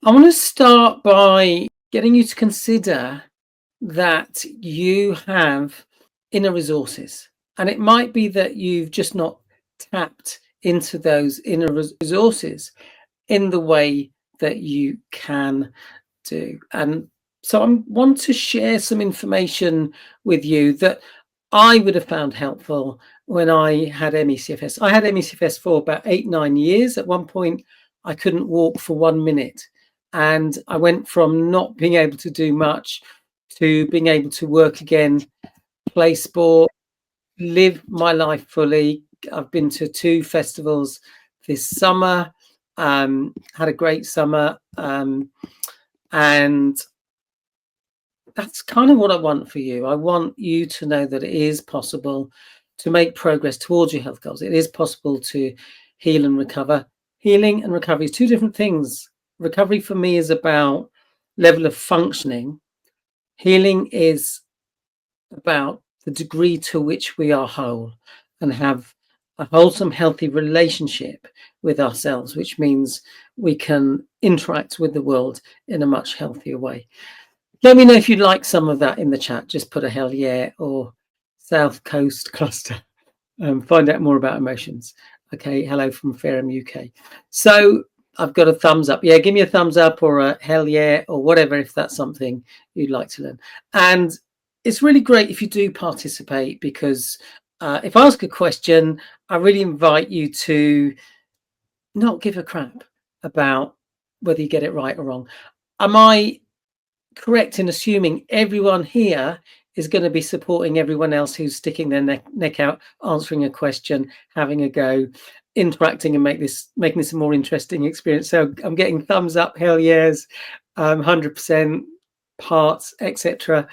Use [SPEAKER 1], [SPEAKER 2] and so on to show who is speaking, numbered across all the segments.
[SPEAKER 1] I want to start by getting you to consider that you have inner resources. And it might be that you've just not tapped into those inner resources in the way that you can do. And so I want to share some information with you that I would have found helpful when I had ME/CFS. I had ME/CFS for about 8-9 years. At one point, I couldn't walk for 1 minute. And I went from not being able to do much to being able to work again, play sport, live my life fully. I've been to 2 festivals this summer, had a great summer, and that's kind of what I want for you. I want you to know that it is possible to make progress towards your health goals. It is possible to heal and recover. Healing and recovery is 2 different things. Recovery for me is about level of functioning. Healing is about the degree to which we are whole and have a wholesome, healthy relationship with ourselves, which means we can interact with the world in a much healthier way. Let me know if you'd like some of that in the chat. Just put a hell yeah or South Coast cluster. Find out more about emotions. Okay, hello from Fareham, UK. So I've got a thumbs up. Yeah, give me a thumbs up or a hell yeah or whatever if that's something you'd like to learn. And it's really great if you do participate, because if I ask a question, I really invite you to not give a crap about whether you get it right or wrong. Am I correct in assuming everyone here is going to be supporting everyone else who's sticking their neck out, answering a question, having a go, interacting, and making this a more interesting experience? So I'm getting thumbs up, hell yes, 100% parts, etc.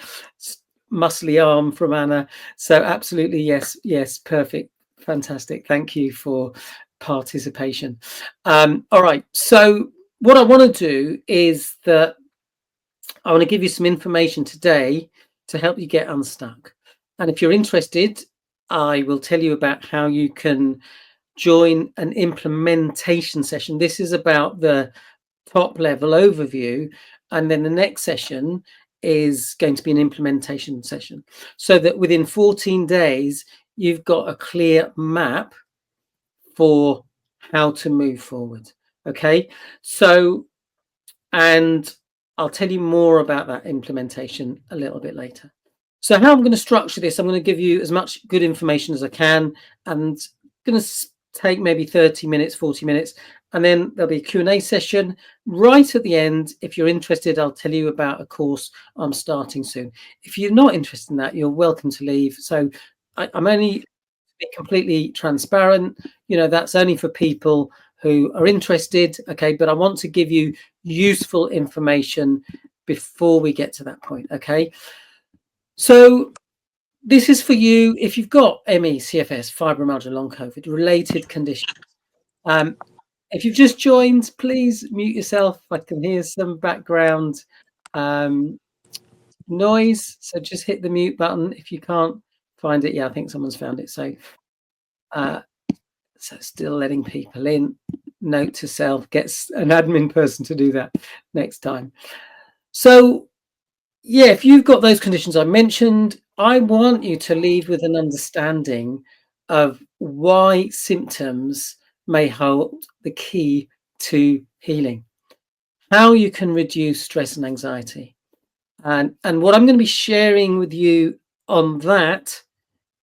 [SPEAKER 1] Muscly arm from Anna. So absolutely yes, perfect, fantastic. Thank you for participation. All right, so what I want to do is that I want to give you some information today to help you get unstuck. And if you're interested, I will tell you about how you can join an implementation session. This is about the top level overview. And then the next session is going to be an implementation session, so that within 14 days, you've got a clear map for how to move forward. Okay, so, and I'll tell you more about that implementation a little bit later. So how I'm going to structure this, I'm going to give you as much good information as I can, and I'm going to take maybe 30 minutes, 40 minutes, and then there'll be a Q&A session right at the end. If you're interested, I'll tell you about a course I'm starting soon. If you're not interested in that, you're welcome to leave. So I'm only to be completely transparent, that's only for people who are interested. Okay, but I want to give you useful information before we get to that point. Okay, so this is for you if you've got ME, CFS, fibromyalgia, long COVID related conditions. If you've just joined, please mute yourself. I can hear some background noise, so just hit the mute button if you can't find it. Yeah, I think someone's found it. So still letting people in. Note to self, gets an admin person to do that next time. So yeah, if you've got those conditions I mentioned, I want you to leave with an understanding of why symptoms may hold the key to healing, how you can reduce stress and anxiety. And what I'm going to be sharing with you on that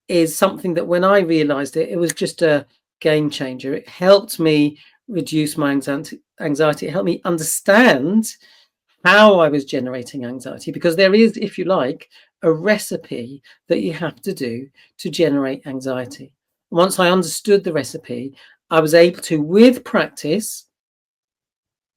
[SPEAKER 1] is something that when I realized it, it was just a game changer. It helped me reduce my anxiety. It helped me understand how I was generating anxiety, because there is, if you like, a recipe that you have to do to generate anxiety. Once I understood the recipe, I was able to, with practice,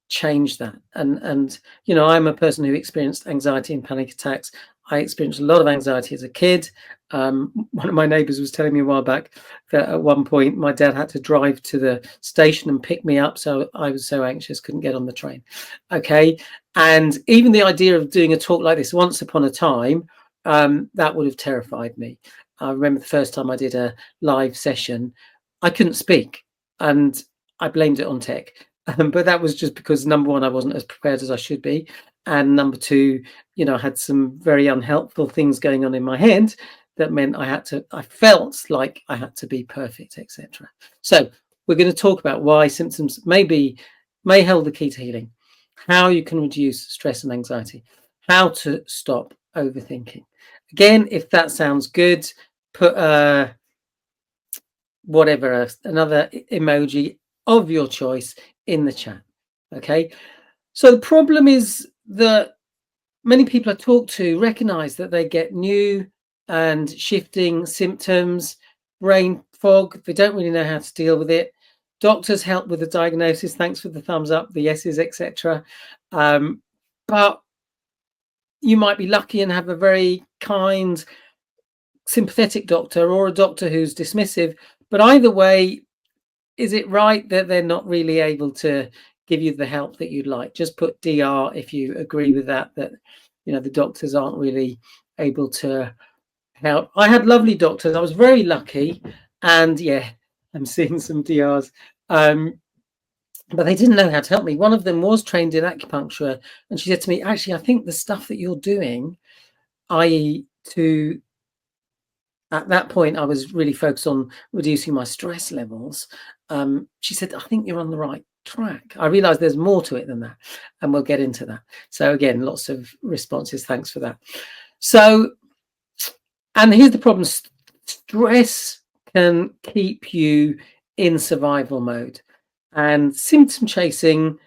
[SPEAKER 1] change that. And I'm a person who experienced anxiety and panic attacks. I experienced a lot of anxiety as a kid. One of my neighbors was telling me a while back that at one point my dad had to drive to the station and pick me up, so I was so anxious, couldn't get on the train. Okay, and even the idea of doing a talk like this once upon a time, that would have terrified me. I remember the first time I did a live session, I couldn't speak, and I blamed it on tech. But that was just because, number one, I wasn't as prepared as I should be. And number two, I had some very unhelpful things going on in my head that meant I felt like I had to be perfect, etc. So we're going to talk about why symptoms may hold the key to healing, how you can reduce stress and anxiety, how to stop overthinking. Again, if that sounds good, put another emoji of your choice in the chat. Okay, so the problem is that many people I talk to recognize that they get new and shifting symptoms, brain fog. They don't really know how to deal with it. Doctors help with the diagnosis. Thanks for the thumbs up, the yeses, etc. But you might be lucky and have a very kind, sympathetic doctor, or a doctor who's dismissive. But either way, is it right that they're not really able to give you the help that you'd like? Just put DR if you agree with that the doctors aren't really able to help. I had lovely doctors. I was very lucky, and yeah, I'm seeing some DRs. But they didn't know how to help me. One of them was trained in acupuncture, and she said to me, actually, I think the stuff that you're doing, i.e. at that point, I was really focused on reducing my stress levels. She said, I think you're on the right track. I realized there's more to it than that, and we'll get into that. So again, lots of responses. Thanks for that. So, and here's the problem. Stress can keep you in survival mode, and symptom chasing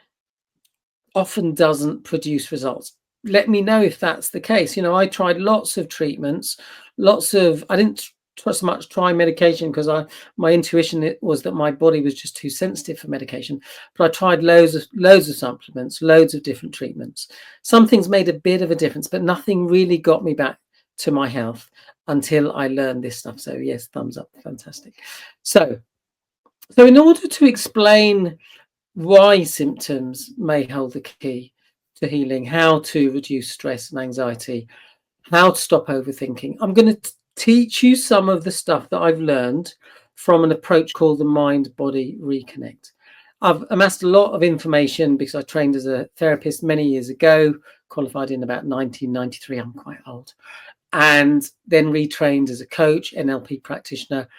[SPEAKER 1] often doesn't produce results. Let me know if that's the case. I tried lots of treatments, I didn't so much try medication because my intuition was that my body was just too sensitive for medication. But I tried loads of supplements, loads of different treatments. Some things made a bit of a difference, but nothing really got me back to my health until I learned this stuff. So yes, thumbs up, fantastic. So in order to explain why symptoms may hold the key to healing, how to reduce stress and anxiety, how to stop overthinking, I'm going to teach you some of the stuff that I've learned from an approach called the Mind-Body Reconnect. I've amassed a lot of information because I trained as a therapist many years ago, qualified in about 1993. I'm quite old. And then retrained as a coach, NLP practitioner.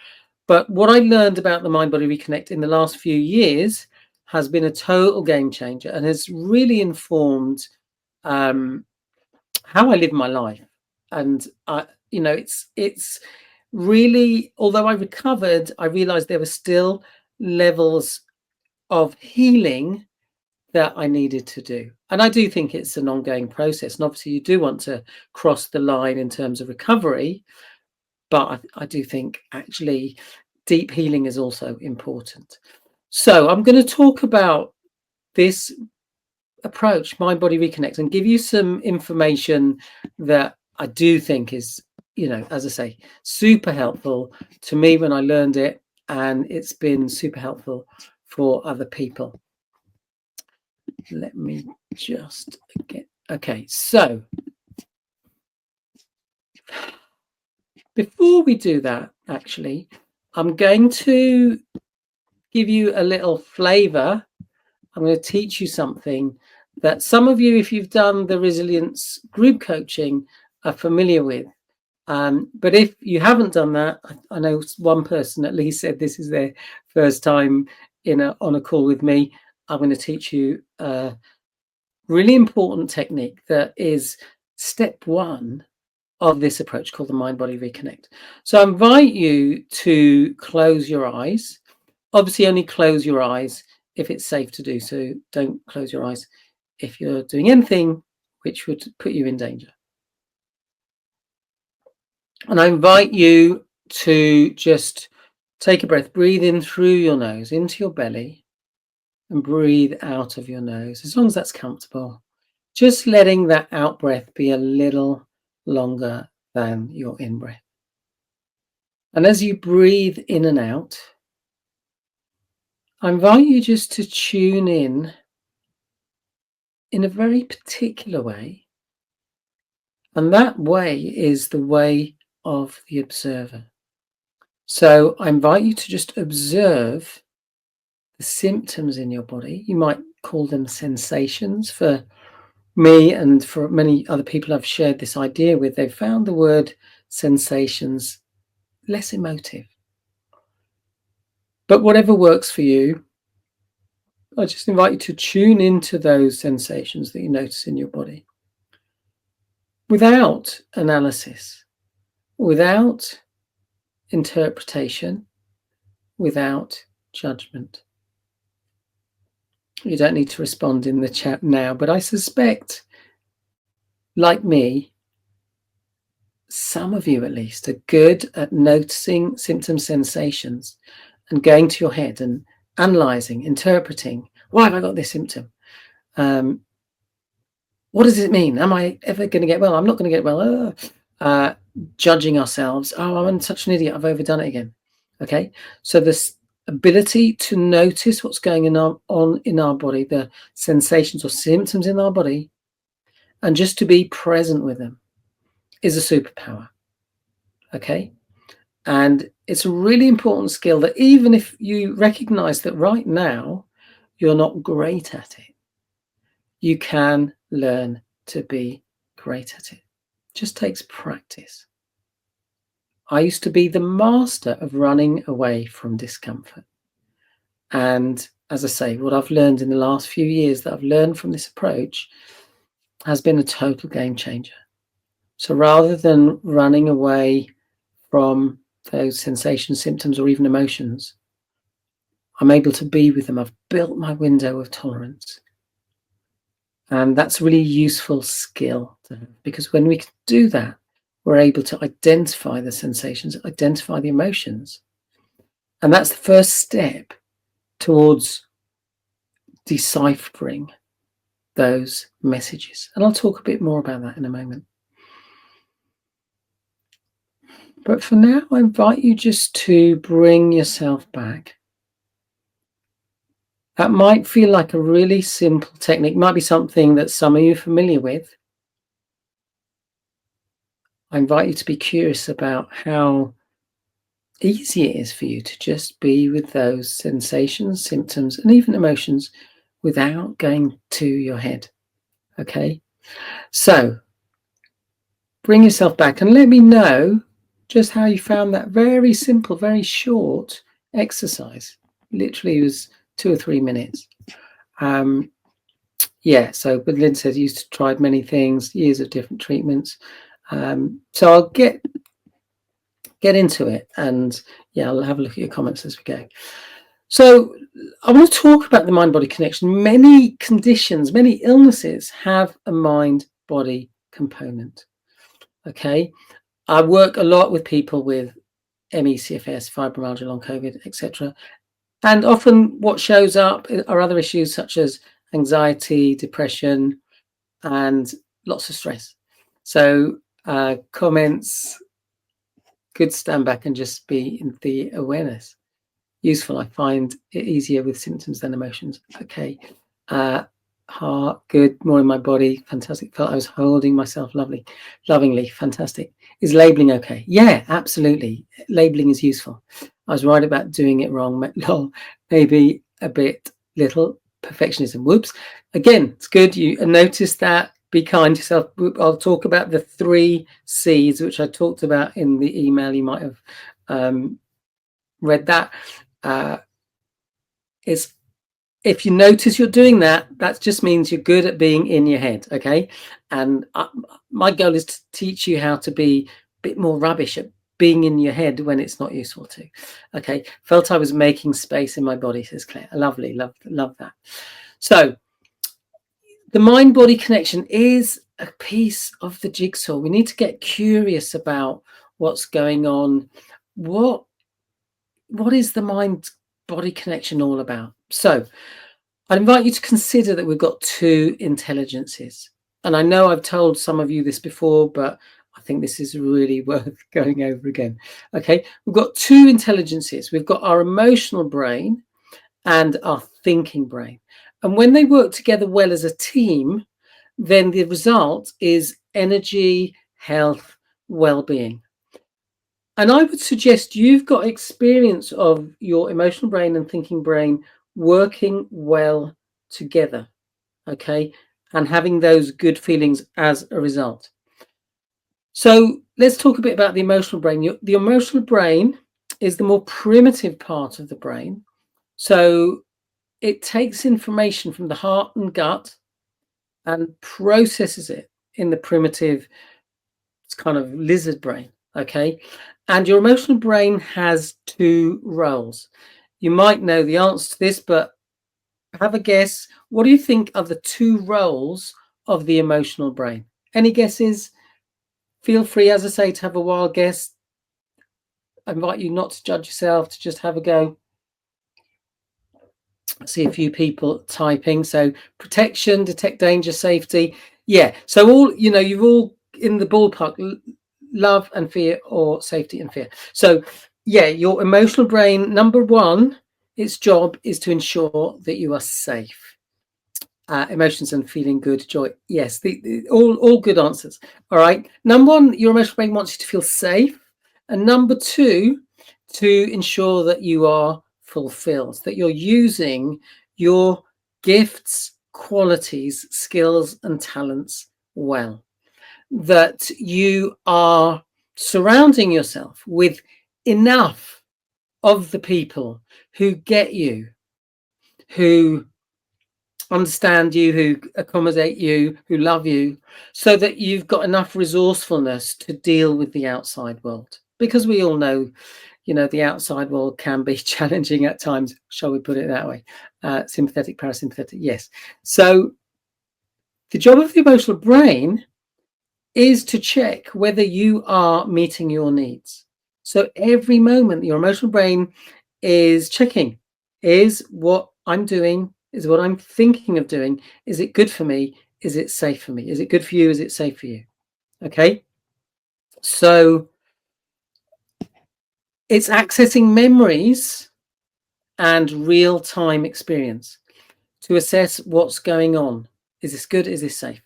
[SPEAKER 1] But what I learned about the Mind-Body Reconnect in the last few years has been a total game changer and has really informed how I live my life. And it's really, although I recovered, I realized there were still levels of healing that I needed to do. And I do think it's an ongoing process. And obviously you do want to cross the line in terms of recovery, but I do think actually deep healing is also important. So I'm going to talk about this approach, Mind-Body Reconnect, and give you some information that I do think is, as I say, super helpful to me when I learned it, and it's been super helpful for other people. Let me just get, okay, so before we do that, actually, I'm going to give you a little flavor. I'm going to teach you something that some of you, if you've done the resilience group coaching, are familiar with. But if you haven't done that, I know one person at least said this is their first time on a call with me. I'm going to teach you a really important technique that is step one of this approach called the Mind-Body Reconnect. So I invite you to close your eyes. Obviously, only close your eyes if it's safe to do so. Don't close your eyes if you're doing anything which would put you in danger. And I invite you to just take a breath, breathe in through your nose into your belly and breathe out of your nose, as long as that's comfortable. Just letting that out breath be a little longer than your in breath. And as you breathe in and out, I invite you just to tune in a very particular way. And that way is the way of the observer. So I invite you to just observe the symptoms in your body. You might call them sensations. For me and for many other people I've shared this idea with, they've found the word sensations less emotive. But whatever works for you, I just invite you to tune into those sensations that you notice in your body without analysis, without interpretation, without judgment. You don't need to respond in the chat now, but I suspect, like me, some of you at least are good at noticing symptom sensations and going to your head and analysing, interpreting, why have I got this symptom? What does it mean? Am I ever going to get well? I'm not going to get well. Judging ourselves. Oh, I'm such an idiot. I've overdone it again. Okay. So this ability to notice what's going on in our body, the sensations or symptoms in our body, and just to be present with them is a superpower. Okay. And it's a really important skill that even if you recognize that right now you're not great at it, you can learn to be great at it. Just takes practice. I used to be the master of running away from discomfort. And as I say, what I've learned in the last few years that I've learned from this approach has been a total game changer. So rather than running away from those sensations, symptoms, or even emotions, I'm able to be with them. I've built my window of tolerance. And that's a really useful skill to have, because when we can do that, we're able to identify the sensations, identify the emotions. And that's the first step towards deciphering those messages. And I'll talk a bit more about that in a moment. But for now, I invite you just to bring yourself back. That might feel like a really simple technique, might be something that some of you are familiar with. I invite you to be curious about how easy it is for you to just be with those sensations, symptoms, and even emotions without going to your head. Okay, so bring yourself back and let me know just how you found that very simple, very short exercise. Literally, it was 2 or 3 minutes. Yeah, so but Lynn says used to tried many things, years of different treatments. So I'll get into it, and yeah, I'll have a look at your comments as we go. So I want to talk about the mind-body connection. Many conditions, many illnesses have a mind-body component. Okay, I work a lot with people with ME, CFS, fibromyalgia, long COVID, etc. And often what shows up are other issues such as anxiety, depression, and lots of stress. So comments, good stand back and just be in the awareness. Useful. I find it easier with symptoms than emotions. Okay. Heart, good, more in my body, fantastic. Felt I was holding myself lovingly, fantastic. Is labeling okay? Yeah, absolutely. Labeling is useful. I was right about doing it wrong. Maybe a bit little perfectionism. Whoops. Again, it's good. You notice that. Be kind to yourself. I'll talk about the 3 C's, which I talked about in the email. You might have read that. It's if you notice you're doing that, that just means you're good at being in your head, okay? And my goal is to teach you how to be a bit more rubbish at being in your head when it's not useful to. Okay, felt I was making space in my body, says Claire. Lovely, love that. So the mind-body connection is a piece of the jigsaw. We need to get curious about what's going on. What is the mind-body connection all about? So I invite you to consider that we've got 2 intelligences. And I know I've told some of you this before, but I think this is really worth going over again. Okay, we've got 2 intelligences. We've got our emotional brain and our thinking brain. And when they work together well as a team, then the result is energy, health, well-being. And I would suggest you've got experience of your emotional brain and thinking brain working well together, okay, and having those good feelings as a result. So let's talk a bit about the emotional brain. The emotional brain is the more primitive part of the brain. So it takes information from the heart and gut and processes it in the primitive, it's kind of lizard brain, okay? And your emotional brain has two roles. You might know the answer to this, but have a guess. What do you think are the two roles of the emotional brain? Any guesses? Feel free, as I say, to have a wild guess. I invite you not to judge yourself, to just have a go. I see a few people typing. So protection, detect danger, safety. Yeah. So all, you've all in the ballpark, love and fear, or safety and fear. So yeah, your emotional brain, number one, its job is to ensure that you are safe. Emotions and feeling good, joy. Yes, all good answers. All right. Number one, your emotional brain wants you to feel safe. And number two, to ensure that you are fulfilled, that you're using your gifts, qualities, skills, and talents well, that you are surrounding yourself with enough of the people who get you, who understand you, who accommodate you, who love you, so that you've got enough resourcefulness to deal with the outside world. Because we all know, the outside world can be challenging at times, shall we put it that way? Sympathetic, parasympathetic, yes. So the job of the emotional brain is to check whether you are meeting your needs. So every moment your emotional brain is checking, is what I'm doing, is what I'm thinking of doing, is it good for me? Is it safe for me? Is it good for you? Is it safe for you? Okay. So it's accessing memories and real-time experience to assess what's going on. Is this good? Is this safe?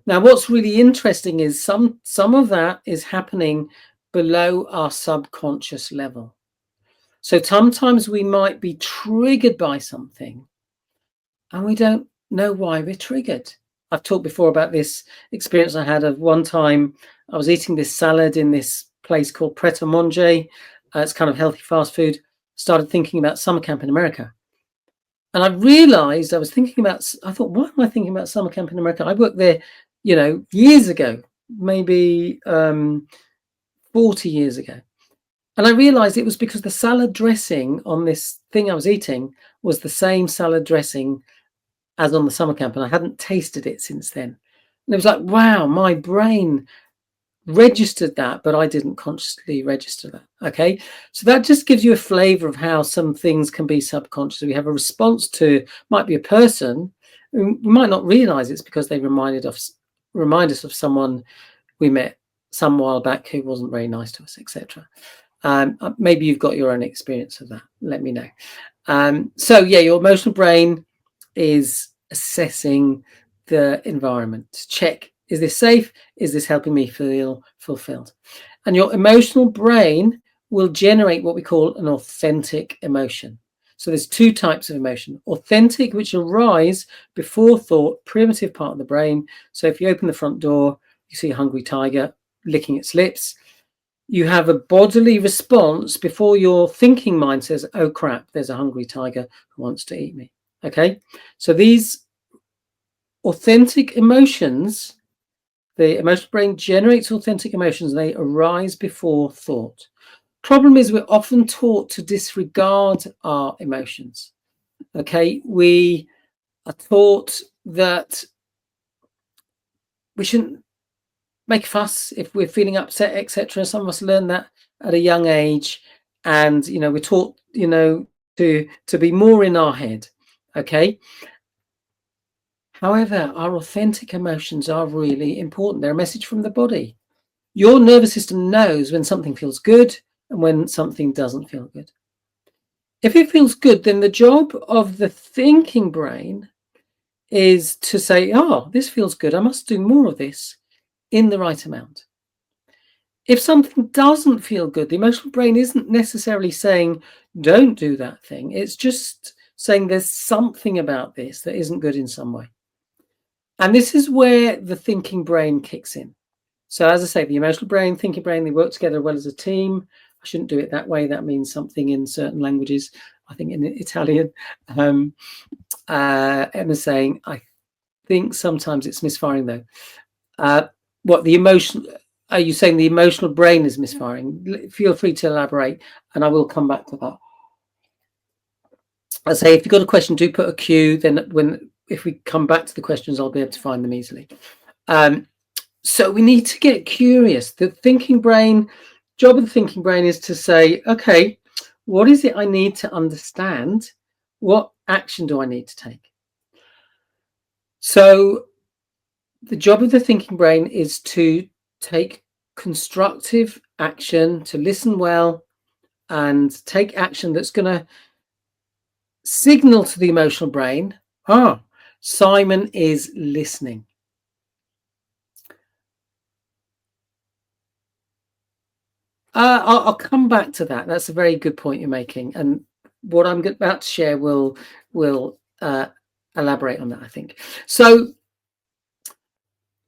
[SPEAKER 1] Now, what's really interesting is some of that is happening below our subconscious level. So sometimes we might be triggered by something and we don't know why we're triggered. I've talked before about this experience I had of one time I was eating this salad in this place called Pret a Manger. It's kind of healthy fast food. Started thinking about summer camp in America. And I realized I thought, why am I thinking about summer camp in America? I worked there, years ago, maybe 40 years ago. And I realized it was because the salad dressing on this thing I was eating was the same salad dressing as on the summer camp. And I hadn't tasted it since then. And it was like, wow, my brain registered that, but I didn't consciously register that. Okay. So that just gives you a flavor of how some things can be subconscious. We have a response to, might be a person, we might not realize it's because they remind us of someone we met some while back who wasn't very nice to us, etc. Maybe you've got your own experience of that. Let me know. So yeah, your emotional brain is assessing the environment to check, is this safe? Is this helping me feel fulfilled? And your emotional brain will generate what we call an authentic emotion. So there's two types of emotion: authentic, which arise before thought, primitive part of the brain. So if you open the front door, you see a hungry tiger licking its lips. You have a bodily response before your thinking mind says, oh crap, there's a hungry tiger who wants to eat me. Okay, so these authentic emotions, the emotional brain generates authentic emotions. They arise before thought. Problem is, we're often taught to disregard our emotions. Okay, we are taught that we shouldn't make a fuss if we're feeling upset, etc. Some of us learn that at a young age, and we're taught to be more in our head. Okay. However, our authentic emotions are really important. They're a message from the body. Your nervous system knows when something feels good and when something doesn't feel good. If it feels good, then the job of the thinking brain is to say, oh, this feels good, I must do more of this in the right amount. If something doesn't feel good, the emotional brain isn't necessarily saying, don't do that thing. It's just saying there's something about this that isn't good in some way. And this is where the thinking brain kicks in. So as I say, the emotional brain, thinking brain, they work together well as a team. I shouldn't do it that way. That means something in certain languages. I think in Italian. Emma's saying, I think sometimes it's misfiring though. What the emotion? Are you saying the emotional brain is misfiring? Feel free to elaborate, and I will come back to that. I say if you've got a question, do put a Q. Then if we come back to the questions, I'll be able to find them easily. So we need to get curious. The thinking brain, job of the thinking brain is to say, okay, what is it I need to understand? What action do I need to take? So the job of the thinking brain is to take constructive action, to listen well, and take action that's going to signal to the emotional brain, Simon is listening. I'll come back to that. That's a very good point you're making, and what I'm about to share will elaborate on that, I think. So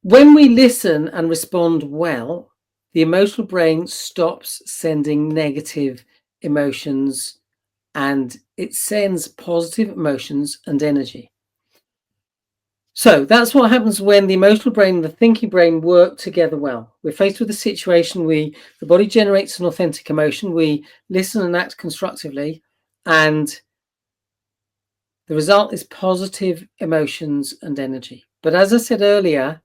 [SPEAKER 1] when we listen and respond well, the emotional brain stops sending negative emotions and it sends positive emotions and energy. So that's what happens when the emotional brain and the thinking brain work together well. We're faced with a situation, the body generates an authentic emotion, we listen and act constructively, and the result is positive emotions and energy. But as I said earlier,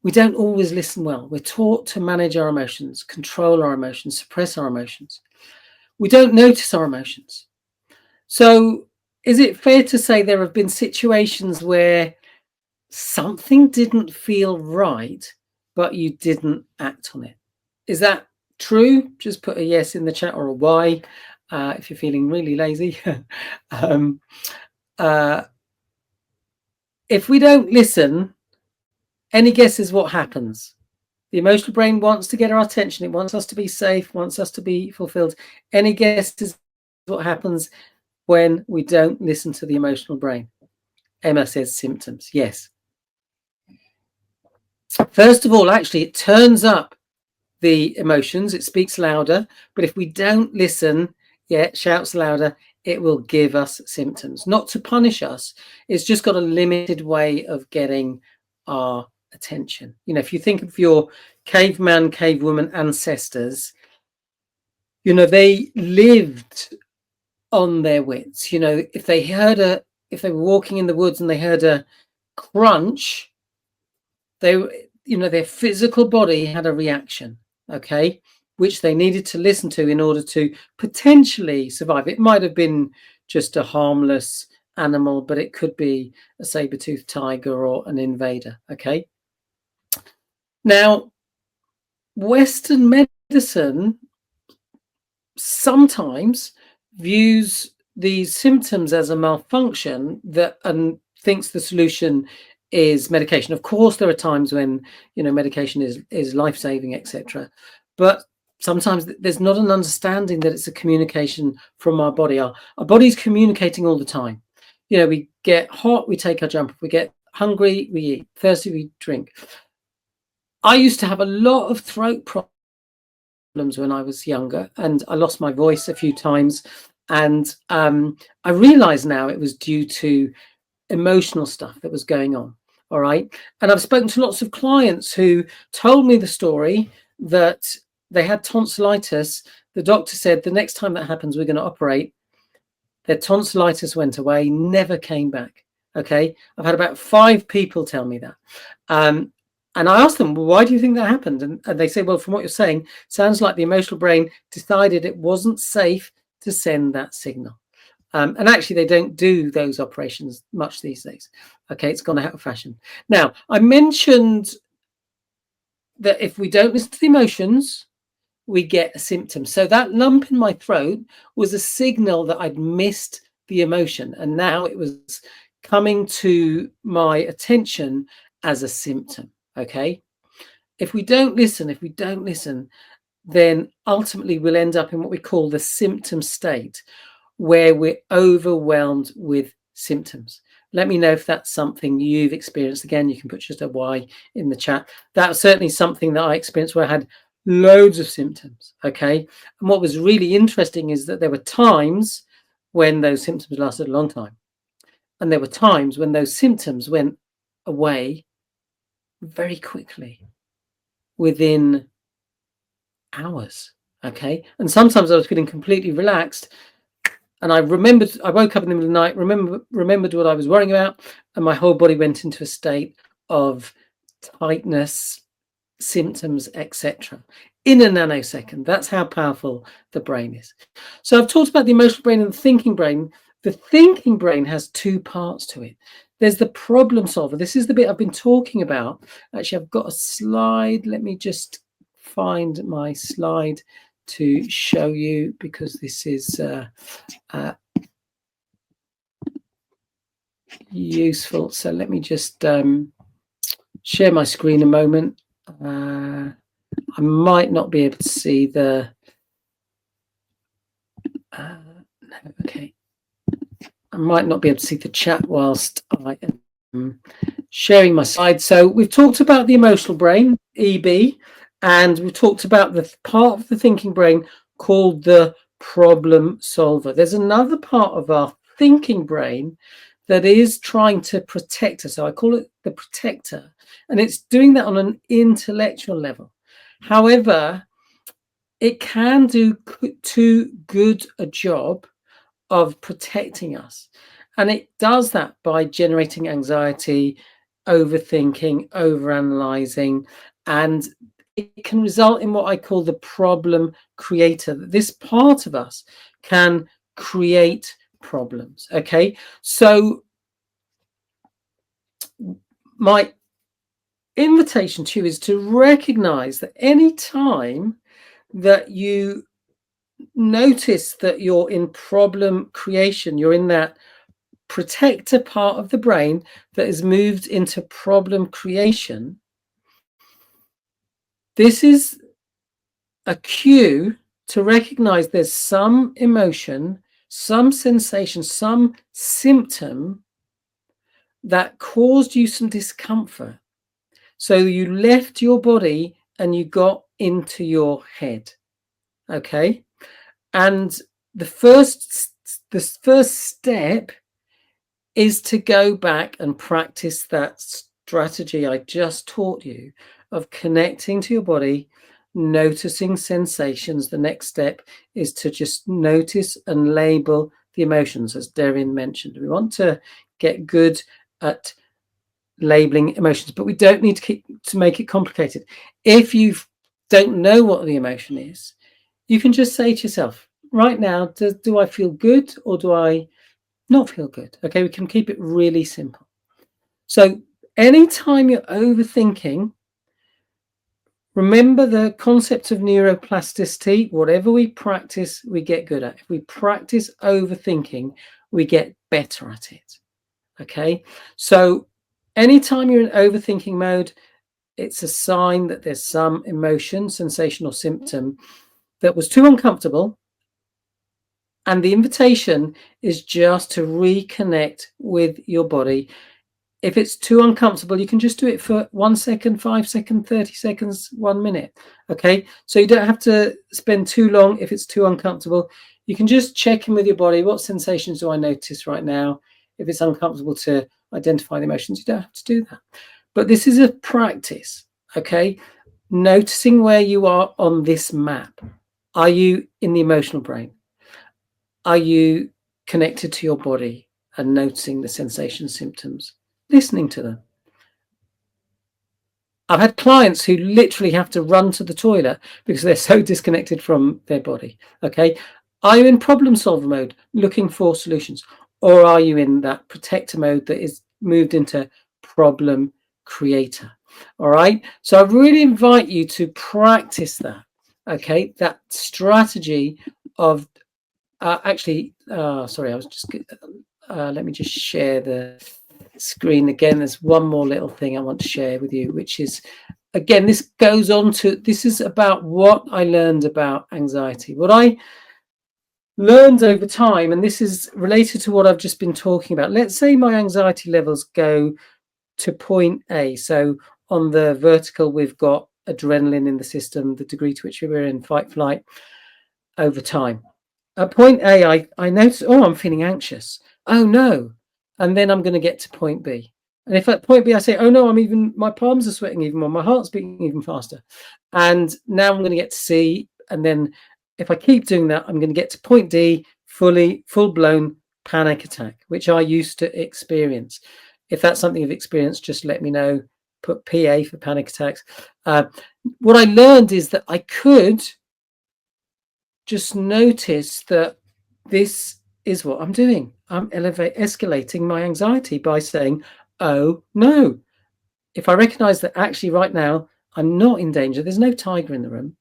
[SPEAKER 1] we don't always listen well. We're taught to manage our emotions, control our emotions, suppress our emotions. We don't notice our emotions. So is it fair to say there have been situations where something didn't feel right, but you didn't act on it? Is that true? Just put a yes in the chat or a Y if you're feeling really lazy. If we don't listen, any guesses what happens? The emotional brain wants to get our attention. It wants us to be safe, wants us to be fulfilled. Any guesses what happens when we don't listen to the emotional brain? Emma says symptoms. Yes. First of all, actually, it turns up the emotions. It speaks louder. But if we don't listen, it shouts louder. It will give us symptoms. Not to punish us. It's just got a limited way of getting our attention. You know, if you think of your caveman, cavewoman ancestors, you know, they lived on their wits. You know, if they were walking in the woods and they heard a crunch, their physical body had a reaction, okay, which they needed to listen to in order to potentially survive. It might have been just a harmless animal, but it could be a saber-toothed tiger or an invader, okay? Now, Western medicine sometimes views these symptoms as a malfunction and thinks the solution is medication. Of course, there are times when, you know, medication is life-saving, etc. But sometimes there's not an understanding that it's a communication from our body. Our body's communicating all the time. You know, we get hot, we take our jump. If we get hungry, we eat. Thirsty, we drink. I used to have a lot of throat problems when I was younger, and I lost my voice a few times. And I realize now it was due to emotional stuff that was going on. All right. And I've spoken to lots of clients who told me the story that they had tonsillitis. The doctor said the next time that happens, we're going to operate. Their tonsillitis went away, never came back. Okay. I've had about 5 people tell me that. And I asked them, well, why do you think that happened? And they say, well, from what you're saying, sounds like the emotional brain decided it wasn't safe to send that signal. And actually, they don't do those operations much these days. Okay, it's gone out of fashion. Now, I mentioned that if we don't listen to the emotions, we get a symptom. So that lump in my throat was a signal that I'd missed the emotion. And now it was coming to my attention as a symptom. Okay, if we don't listen, then ultimately we'll end up in what we call the symptom state, where we're overwhelmed with symptoms. Let me know if that's something you've experienced. Again, you can put just a Y in the chat. That's certainly something that I experienced where I had loads of symptoms. Okay. And what was really interesting is that there were times when those symptoms lasted a long time. And there were times when those symptoms went away very quickly, within hours. Okay. And sometimes I was feeling completely relaxed. And I woke up in the middle of the night, remembered what I was worrying about, and my whole body went into a state of tightness, symptoms, etc. in a nanosecond. That's how powerful the brain is. So I've talked about the emotional brain and the thinking brain. The thinking brain has two parts to it. There's the problem solver. This is the bit I've been talking about. Actually, I've got a slide. Let me just find my slide to show you, because this is useful. So let me just share my screen a moment. I might not be able to see the okay. I might not be able to see the chat whilst I am sharing my slide. So we've talked about the emotional brain, EB, and we've talked about the part of the thinking brain called the problem solver. There's another part of our thinking brain that is trying to protect us. So I call it the protector, and it's doing that on an intellectual level. However, it can do too good a job of protecting us. And it does that by generating anxiety, overthinking, overanalyzing, and it can result in what I call the problem creator. This part of us can create problems. Okay, so my invitation to you is to recognize that any time that you notice that you're in problem creation, you're in that protector part of the brain that is moved into problem creation, this is a cue to recognize there's some emotion, some sensation, some symptom that caused you some discomfort. So you left your body and you got into your head. Okay. And the first step is to go back and practice that strategy I just taught you of connecting to your body, noticing sensations. The next step is to just notice and label the emotions, as Darren mentioned. We want to get good at labeling emotions, but we don't need to make it complicated. If you don't know what the emotion is, you can just say to yourself, right now, do I feel good or do I not feel good? Okay, we can keep it really simple. So anytime you're overthinking, remember the concept of neuroplasticity. Whatever we practice, we get good at. If we practice overthinking, we get better at it. Okay, so anytime you're in overthinking mode, it's a sign that there's some emotion, sensation, or symptom that was too uncomfortable. And the invitation is just to reconnect with your body. If it's too uncomfortable, you can just do it for 1 second, 5 seconds, 30 seconds, 1 minute. Okay, so you don't have to spend too long if it's too uncomfortable. You can just check in with your body. What sensations do I notice right now? If it's uncomfortable to identify the emotions, you don't have to do that. But this is a practice. Okay, noticing where you are on this map. Are you in the emotional brain? Are you connected to your body and noticing the sensations, symptoms, listening to them? I've had clients who literally have to run to the toilet because they're so disconnected from their body. Okay. Are you in problem solver mode, looking for solutions? Or are you in that protector mode that is moved into problem creator? All right. So I really invite you to practice that. Okay. That strategy of sorry, I was just let me just share the screen again. There's one more little thing I want to share with you, which is, again, this is about what I learned about anxiety. What I learned over time, and this is related to what I've just been talking about. Let's say my anxiety levels go to point A. So on the vertical, we've got adrenaline in the system, the degree to which we're in fight flight over time. At point A, I notice, oh, I'm feeling anxious. Oh no. And then I'm going to get to point B. And if at point B I say, oh no, my palms are sweating even more, my heart's beating even faster. And now I'm going to get to C. And then if I keep doing that, I'm going to get to point D, full-blown panic attack, which I used to experience. If that's something you've experienced, just let me know. Put PA for panic attacks. What I learned is that I could just notice that this is what I'm doing. I'm escalating my anxiety by saying, oh no. If I recognize that actually right now I'm not in danger, there's no tiger in the room.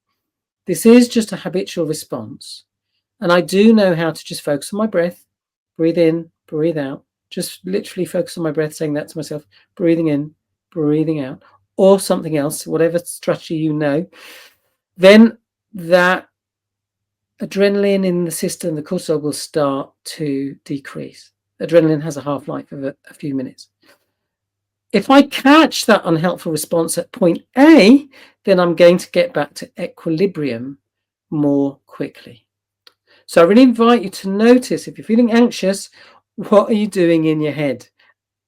[SPEAKER 1] This is just a habitual response. And I do know how to just focus on my breath, breathe in, breathe out, just literally focus on my breath, saying that to myself, breathing in, breathing out, or something else, whatever strategy you know. Then that adrenaline in the system, the cortisol, will start to decrease. Adrenaline has a half-life of a few minutes. If I catch that unhelpful response at point A, then I'm going to get back to equilibrium more quickly. So I really invite you to notice, if you're feeling anxious, what are you doing in your head?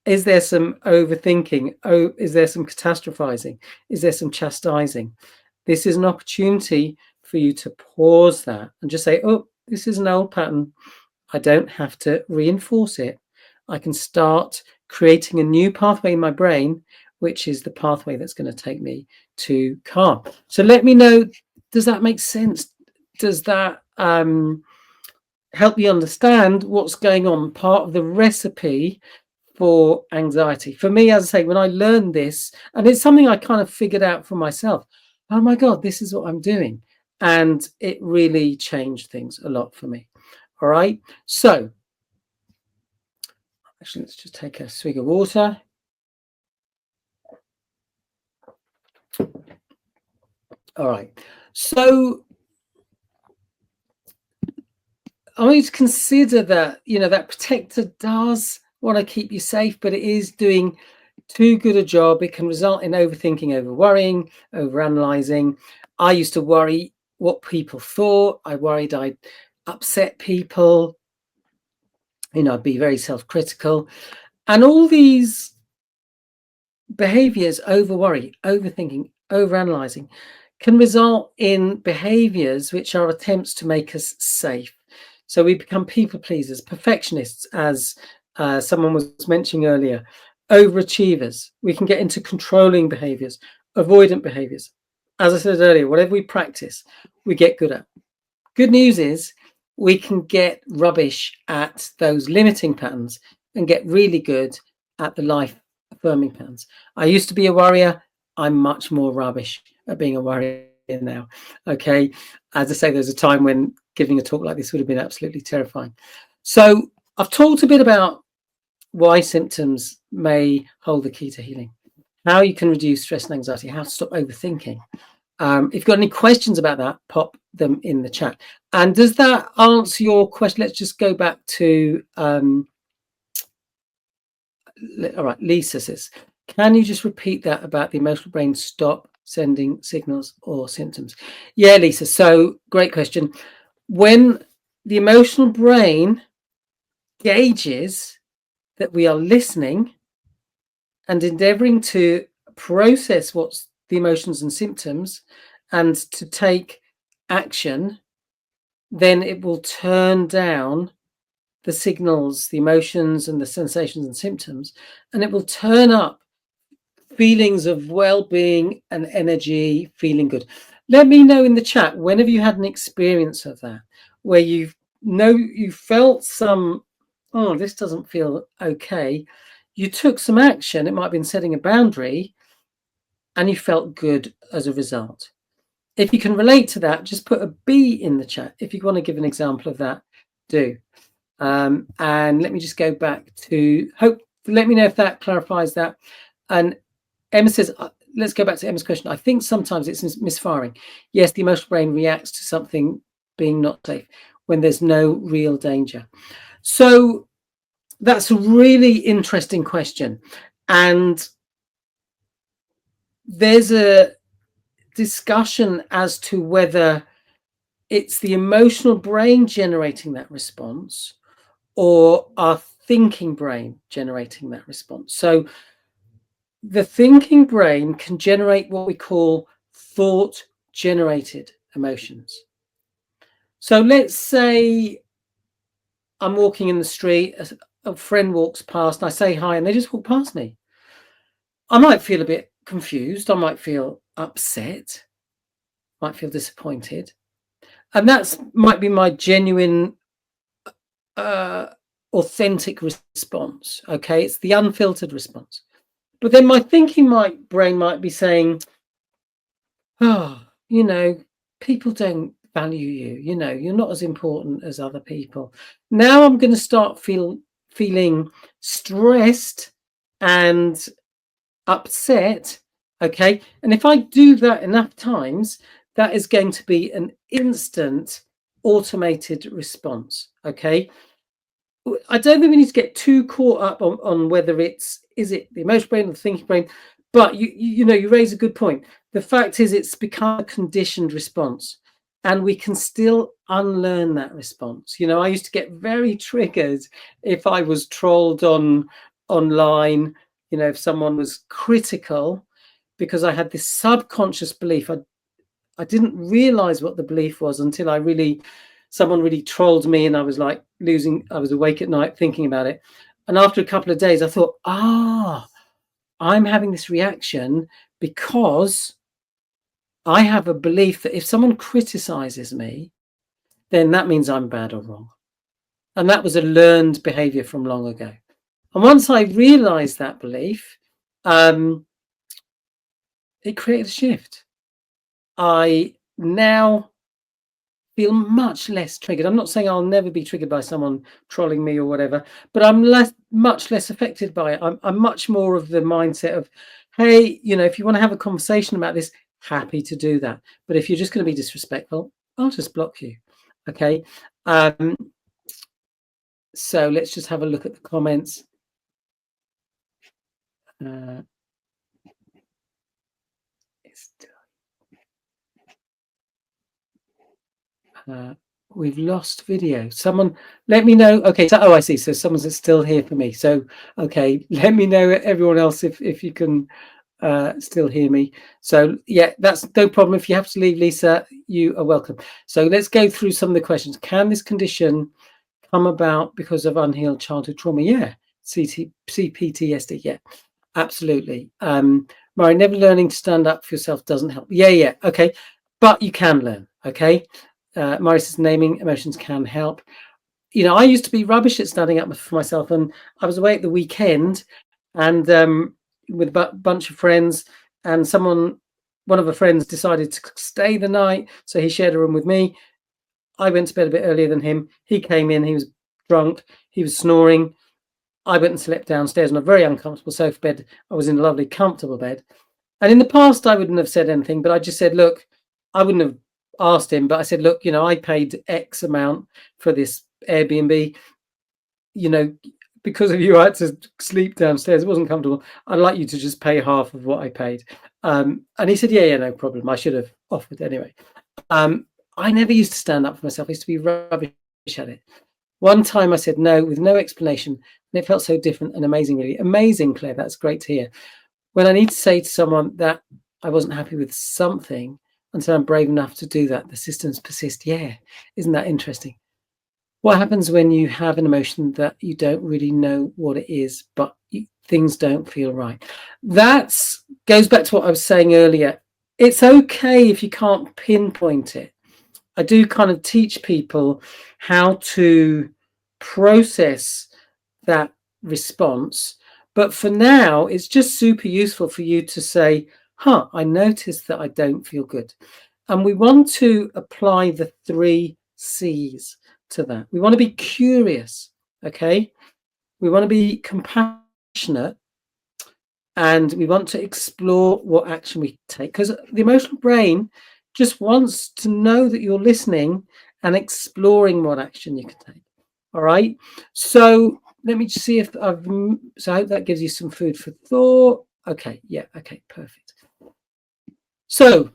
[SPEAKER 1] Is there some overthinking? Oh, is there some catastrophizing? Is there some chastising? This is an opportunity for you to pause that and just say, oh, this is an old pattern. I don't have to reinforce it. I can start creating a new pathway in my brain, which is the pathway that's going to take me to calm. So let me know, does that make sense? Does that help you understand what's going on? Part of the recipe for anxiety. For me, as I say, when I learned this, and it's something I kind of figured out for myself, oh my God, this is what I'm doing. And it really changed things a lot for me. All right. So actually, let's just take a swig of water. All right. So I want you to consider that, that protector does want to keep you safe, but it is doing too good a job. It can result in overthinking, over worrying, over analyzing. I used to worry what people thought. I worried I'd upset people. I'd be very self-critical. And all these behaviors, over worry, overthinking, over analyzing, can result in behaviors which are attempts to make us safe. So we become people pleasers, perfectionists, as someone was mentioning earlier, overachievers. We can get into controlling behaviors, avoidant behaviors. As I said earlier, whatever we practice, we get good at. Good news is we can get rubbish at those limiting patterns and get really good at the life affirming patterns. I used to be a worrier. I'm much more rubbish at being a worrier now. Okay. As I say, there's a time when giving a talk like this would have been absolutely terrifying. So I've talked a bit about why symptoms may hold the key to healing, how you can reduce stress and anxiety, how to stop overthinking. If you've got any questions about that, pop them in the chat. And does that answer your question? Let's just go back to, all right, Lisa says, can you just repeat that about the emotional brain stop sending signals or symptoms? Yeah, Lisa, so great question. When the emotional brain gauges that we are listening and endeavoring to process what's the emotions and symptoms and to take action, then it will turn down the signals, the emotions and the sensations and symptoms, and it will turn up feelings of well-being and energy, feeling good. Let me know in the chat, when have you had an experience of that, where you felt some, oh, this doesn't feel okay. You took some action. It might have been setting a boundary, and you felt good as a result. If you can relate to that, just put a B in the chat. If you want to give an example of that, do. And let me just go back to let me know if that clarifies that. And Emma says, let's go back to Emma's question. I think sometimes it's misfiring. Yes, the emotional brain reacts to something being not safe. when there's no real danger? So that's a really interesting question. And there's a discussion as to whether it's the emotional brain generating that response or our thinking brain generating that response. So the thinking brain can generate what we call thought generated emotions. So let's say I'm walking in the street, a friend walks past, and I say hi, and they just walk past me. I might feel a bit confused. I might feel upset, might feel disappointed. And that might be my genuine, authentic response. Okay, it's the unfiltered response. But then my thinking brain might be saying, oh, people don't value you. You're not as important as other people. Now I'm going to start feeling stressed and upset. Okay, and if I do that enough times, that is going to be an instant automated response. Okay, I don't think we need to get too caught up on whether is it the emotional brain or the thinking brain, but you raise a good point. The fact is, it's become a conditioned response, and we can still unlearn that response. I used to get very triggered if I was trolled online, if someone was critical, because I had this subconscious belief. I didn't realize what the belief was until someone really trolled me, and I was like I was awake at night thinking about it. And after a couple of days, I thought, I'm having this reaction because I have a belief that if someone criticizes me, then that means I'm bad or wrong. And that was a learned behavior from long ago. And once I realized that belief, it created a shift. I now feel much less triggered. I'm not saying I'll never be triggered by someone trolling me or whatever, but I'm much less affected by it. I'm much more of the mindset of, hey, if you want to have a conversation about this, happy to do that. But if you're just going to be disrespectful, I'll just block you. Okay. So let's just have a look at the comments. We've lost video. Someone let me know. Okay, so I see. So someone's still here for me. So okay, let me know, everyone else, if you can still hear me. So yeah, that's no problem. If you have to leave, Lisa, you are welcome. So let's go through some of the questions. Can this condition come about because of unhealed childhood trauma? Yeah. CPTSD. Yeah, absolutely. Mari, never learning to stand up for yourself doesn't help. Yeah. Okay, but you can learn. Okay. Mari says naming emotions can help. I used to be rubbish at standing up for myself, and I was away at the weekend, and with a bunch of friends, and one of the friends decided to stay the night, so he shared a room with me. I went to bed a bit earlier than him. He came in, he was drunk, he was snoring. I went and slept downstairs on a very uncomfortable sofa bed. I was in a lovely, comfortable bed. And in the past, I wouldn't have said anything, but I just said, look, I wouldn't have asked him, but I said, look, I paid X amount for this Airbnb. Because of you, I had to sleep downstairs. It wasn't comfortable. I'd like you to just pay half of what I paid. And he said, yeah, no problem. I should have offered anyway. I never used to stand up for myself. I used to be rubbish at it. One time I said no with no explanation, and it felt so different and amazing, really. Amazing, Claire. That's great to hear. When I need to say to someone that I wasn't happy with something, until I'm brave enough to do that, the systems persist. Yeah, isn't that interesting? What happens when you have an emotion that you don't really know what it is, but things don't feel right? That goes back to what I was saying earlier. It's okay if you can't pinpoint it. I do kind of teach people how to process that response. But for now, it's just super useful for you to say, I noticed that I don't feel good. And we want to apply the 3 C's to that. We want to be curious, okay? We want to be compassionate, and we want to explore what action we take, because the emotional brain just wants to know that you're listening and exploring what action you can take. All right. So let me just see if I've, so I hope that gives you some food for thought. Okay. Yeah. Okay. Perfect. So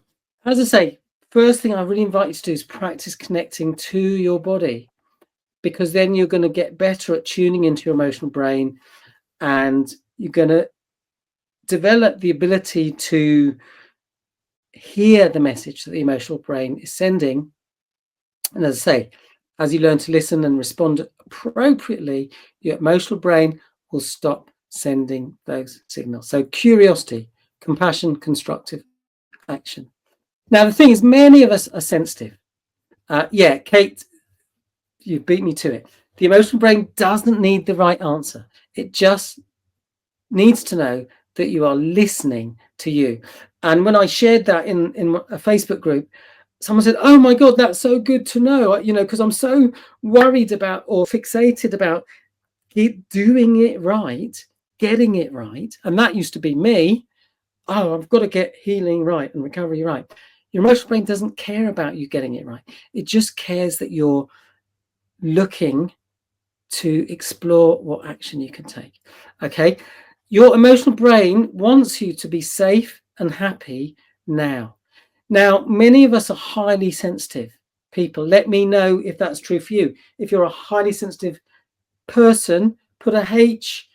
[SPEAKER 1] as I say, first thing I really invite you to do is practice connecting to your body, because then you're going to get better at tuning into your emotional brain, and you're going to develop the ability to hear the message that the emotional brain is sending. And as I say, as you learn to listen and respond appropriately, your emotional brain will stop sending those signals. So curiosity, compassion, constructive action. Now, the thing is, many of us are sensitive. Yeah, Kate, you beat me to it. The emotional brain doesn't need the right answer. It just needs to know that you are listening to you. And when I shared that in a Facebook group, someone said, oh my God, that's so good to know, you know, because I'm so worried about or fixated about doing it right, getting it right. And that used to be me. Oh, I've got to get healing right and recovery right. Your emotional brain doesn't care about you getting it right. It just cares that you're looking to explore what action you can take. Okay. Your emotional brain wants you to be safe and happy now. Now, many of us are highly sensitive people. Let me know if that's true for you. If you're a highly sensitive person, put a H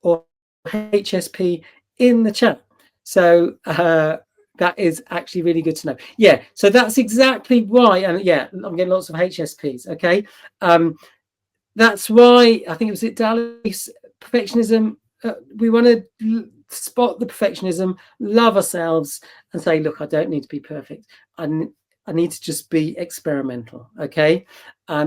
[SPEAKER 1] or HSP in the chat. So that is actually really good to know. Yeah, so that's exactly why. And yeah, I'm getting lots of HSPs. Okay. That's why I think it was Dali's perfectionism. We want to spot the perfectionism, love ourselves, and say, look, I don't need to be perfect. I need to just be experimental. Okay.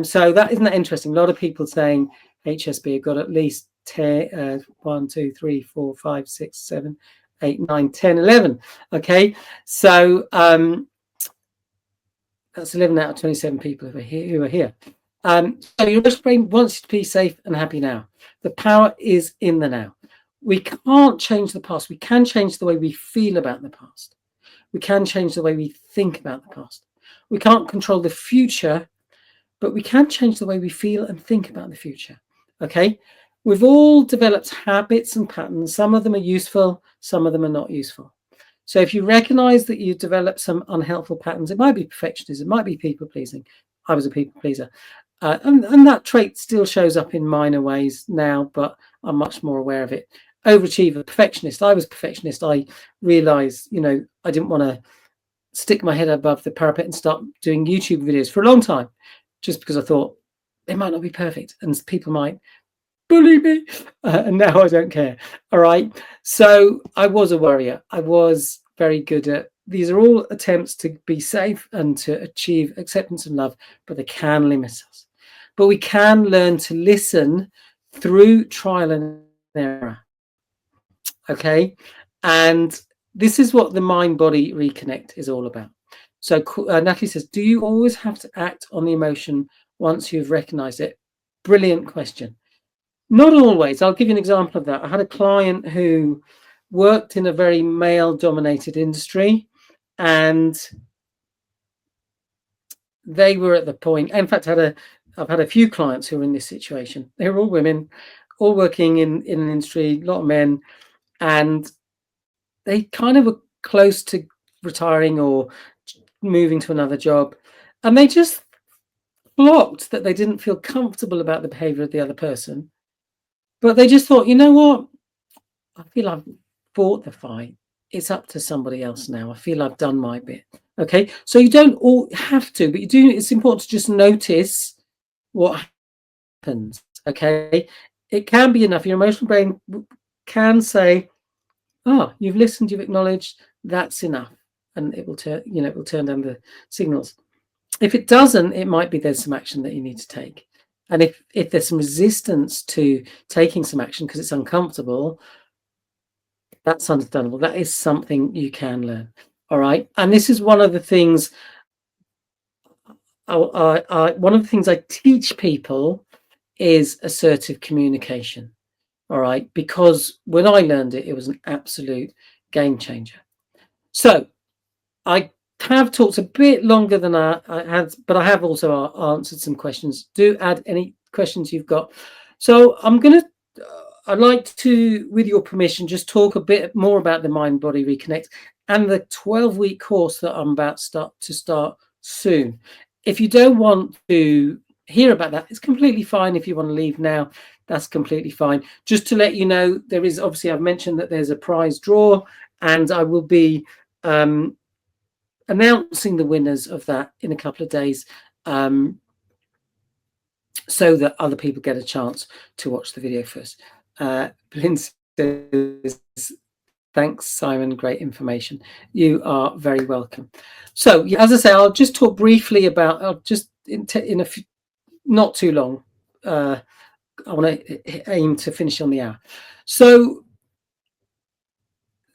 [SPEAKER 1] So that isn't that interesting. A lot of people saying HSP have got at least 10, 1, 2, 3, 4, 5, 6, 7, 8, 9, 10, 11. Okay. So that's 11 out of 27 people who are here. So your emotional brain wants you to be safe and happy now. The power is in the now. We can't change the past. We can change the way we feel about the past. We can change the way we think about the past. We can't control the future, but we can change the way we feel and think about the future. Okay? We've all developed habits and patterns. Some of them are useful, some of them are not useful. So if you recognize that you develop some unhelpful patterns, it might be perfectionism, it might be people pleasing. I was a people pleaser. And that trait still shows up in minor ways now, but I'm much more aware of it. Overachiever, perfectionist. I was perfectionist. I realized, you know, I didn't want to stick my head above the parapet and start doing YouTube videos for a long time, just because I thought they might not be perfect and people might bully me. And now I don't care. All right. So I was a worrier. I was very good at, these are all attempts to be safe and to achieve acceptance and love, but they can limit us. But we can learn to listen through trial and error. Okay. And this is what the Mind-Body Reconnect is all about. So Natalie says, do you always have to act on the emotion once you've recognized it? Brilliant question. Not always. I'll give you an example of that. I had a client who worked in a very male-dominated industry, and they were at the point, in fact, I've had a few clients who are in this situation. They were all women, all working in an industry, a lot of men, and they kind of were close to retiring or moving to another job. And they just blocked that they didn't feel comfortable about the behavior of the other person. But they just thought, you know what? I feel I've fought the fight. It's up to somebody else now. I feel I've done my bit. Okay. So you don't all have to, but you do. It's important to just notice what happens. Okay. It can be enough. Your emotional brain can say, oh, you've listened, you've acknowledged, that's enough. And it will turn, you know, it will turn down the signals. If it doesn't, it might be there's some action that you need to take. And if there's some resistance to taking some action because it's uncomfortable, that's understandable. That is something you can learn. All right. And this is one of the things I teach people is assertive communication. All right. Because when I learned it, it was an absolute game changer. So I have talked a bit longer than I had, but I have also answered some questions. Do add any questions you've got. So I'm going to, I'd like to, with your permission, just talk a bit more about the Mind-Body Reconnect and the 12-week course that I'm about to start soon. If you don't want to hear about that, it's completely fine. If you want to leave now, that's completely fine. Just to let you know, there is, obviously, I've mentioned that there's a prize draw, and I will be announcing the winners of that in a couple of days, so that other people get a chance to watch the video first. Lynn says, thanks, Simon. Great information. You are very welcome. So, as I say, I'll just talk briefly about, I'll just in a few, not too long. I want to aim to finish on the hour. So,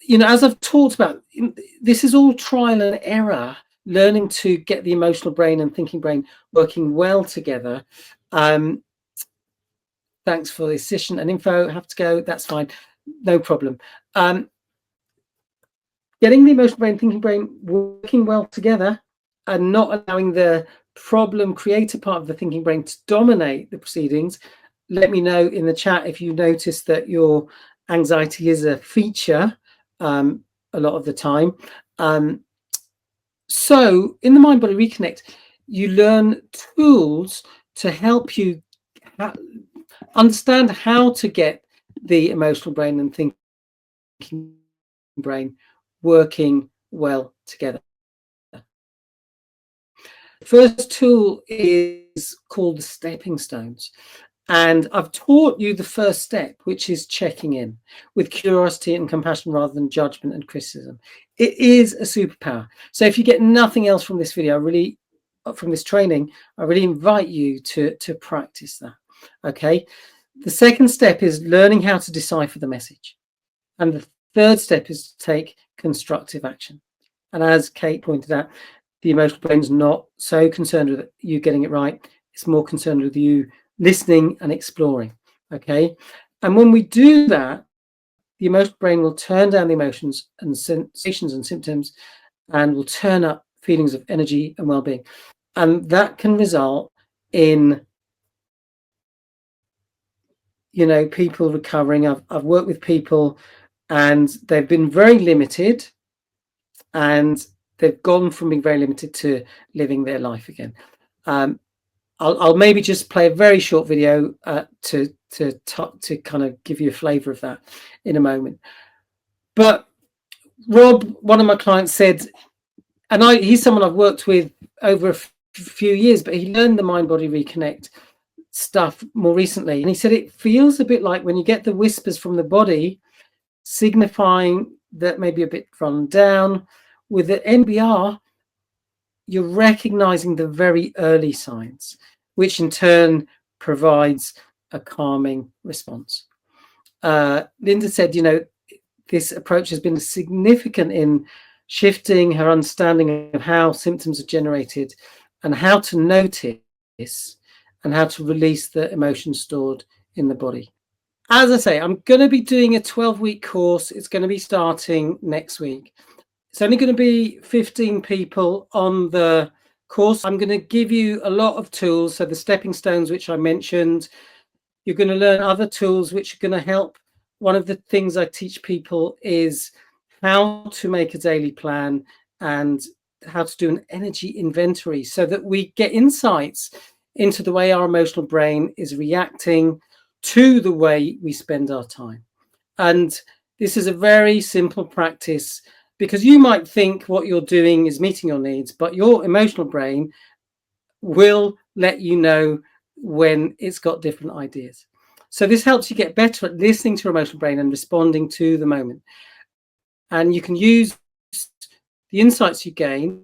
[SPEAKER 1] you know, as I've talked about, this is all trial and error, learning to get the emotional brain and thinking brain working well together. Thanks for the session and info. Have to go. That's fine. No problem. Getting the emotional brain, thinking brain working well together and not allowing the problem creator part of the thinking brain to dominate the proceedings. Let me know in the chat if you notice that your anxiety is a feature a lot of the time. So in the Mind-Body Reconnect, you learn tools to help you understand how to get the emotional brain and thinking brain working well together. The first tool is called the Stepping Stones. And I've taught you the first step, which is checking in with curiosity and compassion rather than judgment and criticism. It is a superpower. So if you get nothing else from this video, from this training, I really invite you to practice that. Okay. The second step is learning how to decipher the message. And the third step is to take constructive action. And as Kate pointed out, the emotional brain's not so concerned with you getting it right. It's more concerned with you listening and exploring. Okay. And when we do that, the emotional brain will turn down the emotions and sensations and symptoms and will turn up feelings of energy and well-being. And that can result in, you know, people recovering. I've worked with people and they've been very limited and they've gone from being very limited to living their life again. I'll maybe just play a very short video to kind of give you a flavour of that in a moment. But Rob, one of my clients, said, and he's someone I've worked with over a few years, but he learned the Mind-Body Reconnect stuff more recently, and he said it feels a bit like when you get the whispers from the body signifying that maybe a bit run down. With the MBR, you're recognizing the very early signs, which in turn provides a calming response. Linda said, you know, this approach has been significant in shifting her understanding of how symptoms are generated and how to notice and how to release the emotions stored in the body. As I say, I'm going to be doing a 12-week course. It's going to be starting next week. It's only going to be 15 people on the course. I'm going to give you a lot of tools. So the stepping stones, which I mentioned, you're going to learn other tools which are going to help. One of the things I teach people is how to make a daily plan and how to do an energy inventory so that we get insights into the way our emotional brain is reacting to the way we spend our time. And this is a very simple practice, because you might think what you're doing is meeting your needs, but your emotional brain will let you know when it's got different ideas. So this helps you get better at listening to your emotional brain and responding to the moment. And you can use the insights you gain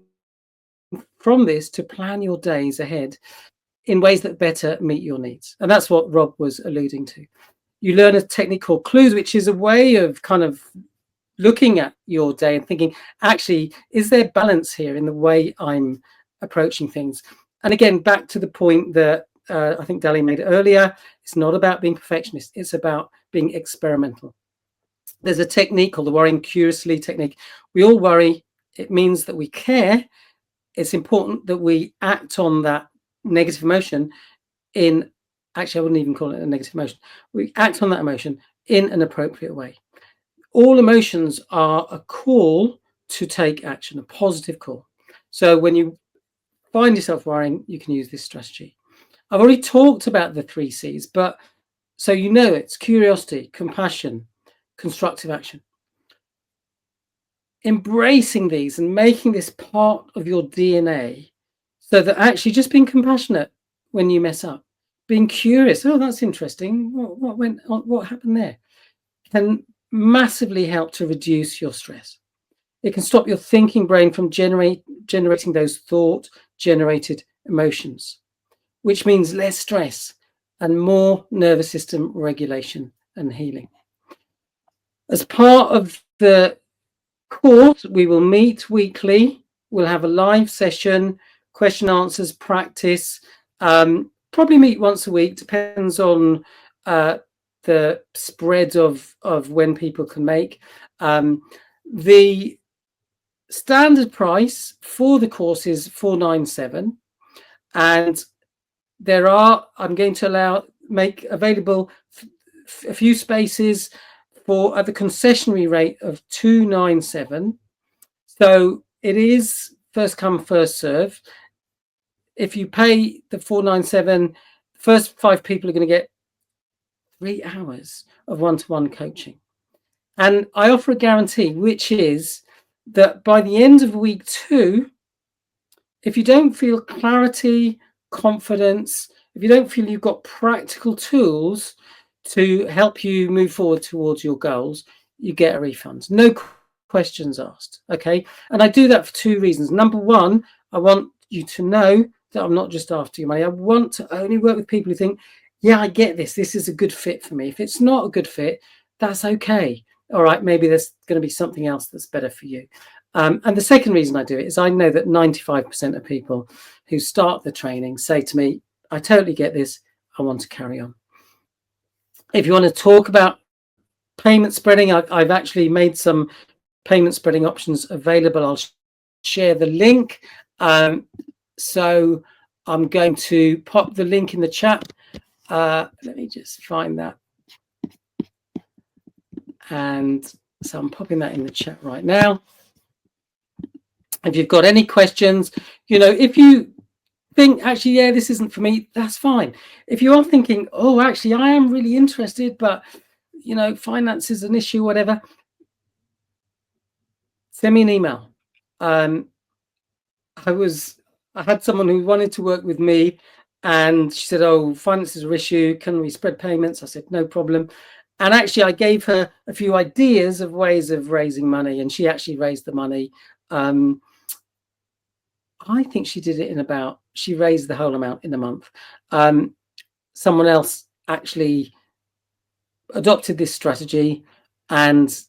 [SPEAKER 1] from this to plan your days ahead in ways that better meet your needs. And that's what Rob was alluding to. You learn a technique called clues, which is a way of kind of looking at your day and thinking, actually, is there balance here in the way I'm approaching things? And again, back to the point that I think Dali made earlier, it's not about being perfectionist. It's about being experimental. There's a technique called the worrying curiously technique. We all worry. It means that we care. It's important that we act on that negative emotion in, actually, I wouldn't even call it a negative emotion. We act on that emotion in an appropriate way. All emotions are a call to take action, a positive call. So when you find yourself worrying, you can use this strategy. I've already talked about the 3 C's, but so you know it's curiosity, compassion, constructive action. Embracing these and making this part of your DNA, so that actually just being compassionate when you mess up, being curious, oh, that's interesting, what went on, what happened there, can massively help to reduce your stress. It can stop your thinking brain from generating those thought-generated emotions, which means less stress and more nervous system regulation and healing. As part of the course, we will meet weekly. We'll have a live session, question answers, practice, probably meet once a week, depends on the spread of when people can make. The standard price for the course is $497, and I'm going to make available a few spaces for at the concessionary rate of $297. So it is first come, first serve. If you pay the $497, first 5 people are going to get 3 hours of one-to-one coaching. And I offer a guarantee, which is that by the end of week 2, if you don't feel clarity, confidence, if you don't feel you've got practical tools to help you move forward towards your goals, you get a refund. No questions asked. Okay. And I do that for 2 reasons. Number one, I want you to know that I'm not just after your money. I want to only work with people who think, yeah, I get this. This is a good fit for me. If it's not a good fit, that's okay. All right, maybe there's going to be something else that's better for you. And the second reason I do it is I know that 95% of people who start the training say to me, I totally get this. I want to carry on. If you want to talk about payment spreading, I've actually made some payment spreading options available. I'll share the link. So I'm going to pop the link in the chat. Let me just find that. And so I'm popping that in the chat right now. If you've got any questions, if you think, actually, yeah, this isn't for me, that's fine. If you are thinking, oh, actually, I am really interested, but, finance is an issue, whatever, send me an email. I had someone who wanted to work with me, and she said, oh, finance is an issue. Can we spread payments? I said, no problem. And actually, I gave her a few ideas of ways of raising money, and she actually raised the money. I think she did it she raised the whole amount in a month. Someone else actually adopted this strategy, and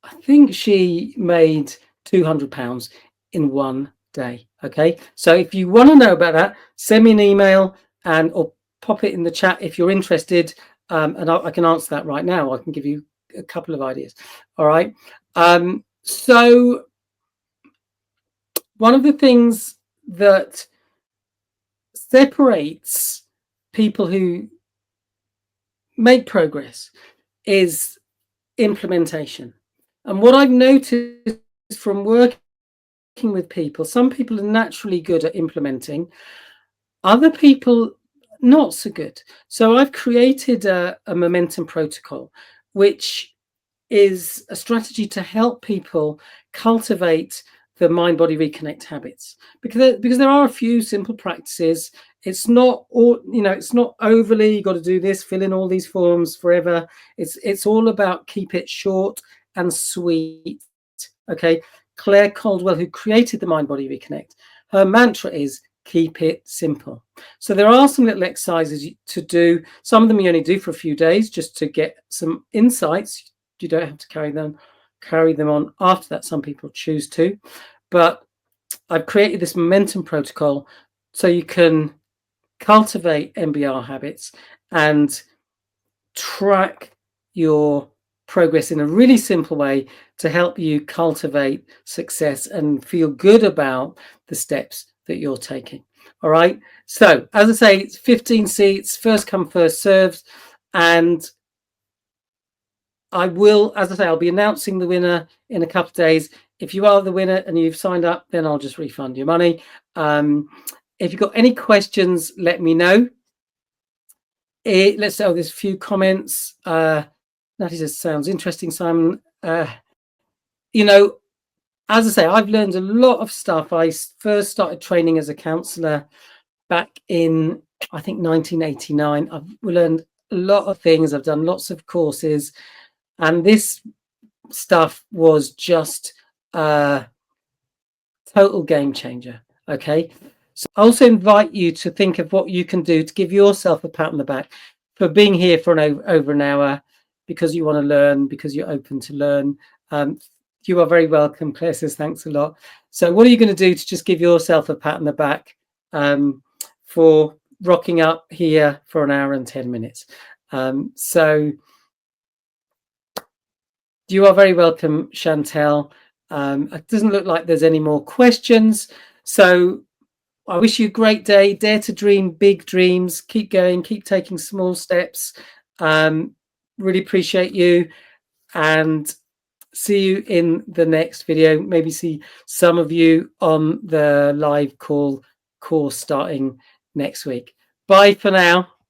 [SPEAKER 1] I think she made £200 in one day. Okay. So if you want to know about that, send me an email or pop it in the chat if you're interested. And I can answer that right now. I can give you a couple of ideas. All right. So one of the things that separates people who make progress is implementation. And what I've noticed from working with people, some people are naturally good at implementing, other people not so good. So I've created a momentum protocol, which is a strategy to help people cultivate the mind-body reconnect habits, because there are a few simple practices. It's not all, it's not overly, you got to do this, fill in all these forms forever. It's all about keep it short and sweet. Okay. Claire Caldwell, who created the Mind-Body Reconnect, her mantra is keep it simple. So there are some little exercises to do. Some of them you only do for a few days just to get some insights. You don't have to carry them on after that. Some people choose to, but I've created this momentum protocol so you can cultivate MBR habits and track your progress in a really simple way to help you cultivate success and feel good about the steps that you're taking. All right. So as I say, it's 15 seats, first come, first served. And I will, as I say, I'll be announcing the winner in a couple of days. If you are the winner and you've signed up, then I'll just refund your money. If you've got any questions, let me know. Let's say, there's a few comments. That just sounds interesting, Simon. You know, as I say, I've learned a lot of stuff. I first started training as a counsellor back in, I think, 1989. I've learned a lot of things. I've done lots of courses, and this stuff was just a total game changer. Okay. So I also invite you to think of what you can do to give yourself a pat on the back for being here for over an hour, because you want to learn, because you're open to learn. You are very welcome. Claire says thanks a lot. So what are you going to do to just give yourself a pat on the back for rocking up here for an hour and 10 minutes? So you are very welcome, Chantel. It doesn't look like there's any more questions. So I wish you a great day. Dare to dream big dreams. Keep going. Keep taking small steps. Really appreciate you. And see you in the next video. Maybe see some of you on the live call course starting next week. Bye for now.